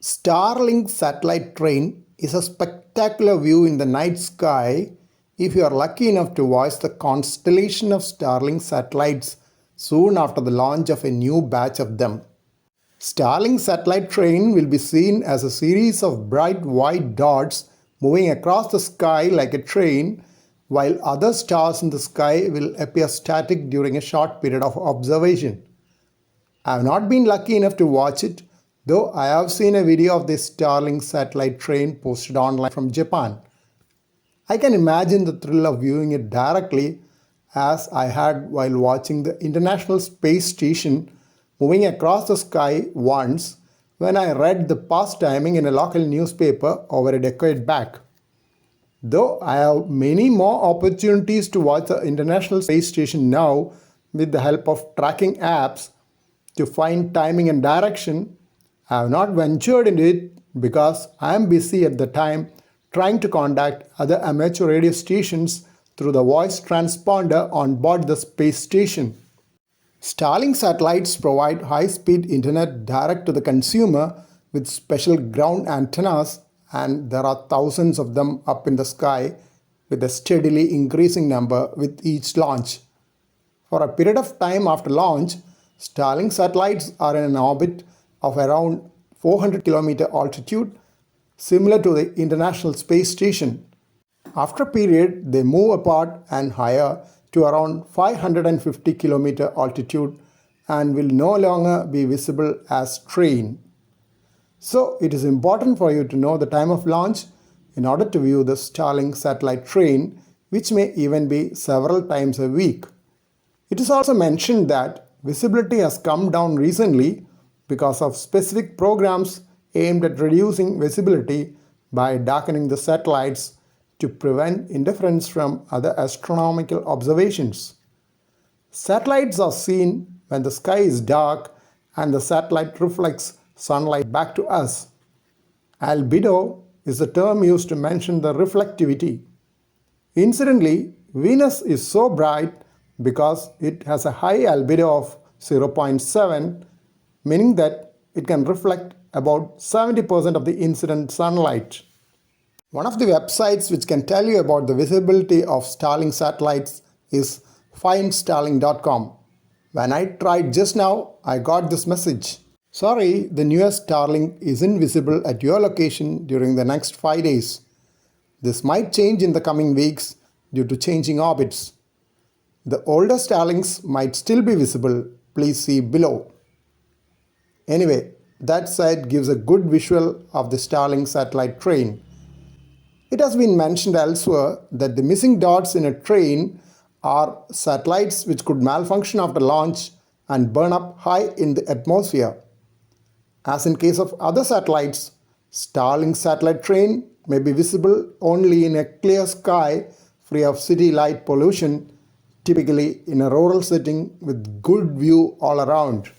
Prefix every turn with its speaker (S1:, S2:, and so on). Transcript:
S1: Starlink Satellite Train is a spectacular view in the night sky if you are lucky enough to watch the constellation of Starlink satellites soon after the launch of a new batch of them. Starlink Satellite Train will be seen as a series of bright white dots moving across the sky like a train, while other stars in the sky will appear static during a short period of observation. I have not been lucky enough to watch it, though I have seen a video of this Starlink satellite train posted online from Japan. I can imagine the thrill of viewing it directly as I had while watching the International Space Station moving across the sky once when I read the past timing in a local newspaper over a decade back. Though I have many more opportunities to watch the International Space Station now with the help of tracking apps to find timing and direction, I have not ventured into it because I am busy at the time trying to contact other amateur radio stations through the voice transponder on board the space station. Starlink satellites provide high-speed internet direct to the consumer with special ground antennas, and there are thousands of them up in the sky with a steadily increasing number with each launch. For a period of time after launch, Starlink satellites are in an orbit of around 400 km altitude, similar to the International Space Station. After a period, they move apart and higher to around 550 km altitude and will no longer be visible as train. So it is important for you to know the time of launch in order to view the Starlink satellite train, which may even be several times a week. It is also mentioned that visibility has come down recently because of specific programs aimed at reducing visibility by darkening the satellites to prevent interference from other astronomical observations. Satellites are seen when the sky is dark and the satellite reflects sunlight back to us. Albedo is the term used to mention the reflectivity. Incidentally, Venus is so bright because it has a high albedo of 0.7, meaning that it can reflect about 70% of the incident sunlight. One of the websites which can tell you about the visibility of Starlink satellites is findstarlink.com. When I tried just now, I got this message. Sorry, the newest Starlink isn't visible at your location during the next 5 days. This might change in the coming weeks due to changing orbits. The older Starlinks might still be visible. Please see below. Anyway, that site gives a good visual of the Starlink satellite train. It has been mentioned elsewhere that the missing dots in a train are satellites which could malfunction after launch and burn up high in the atmosphere. As in case of other satellites, Starlink satellite train may be visible only in a clear sky free of city light pollution, typically in a rural setting with good view all around.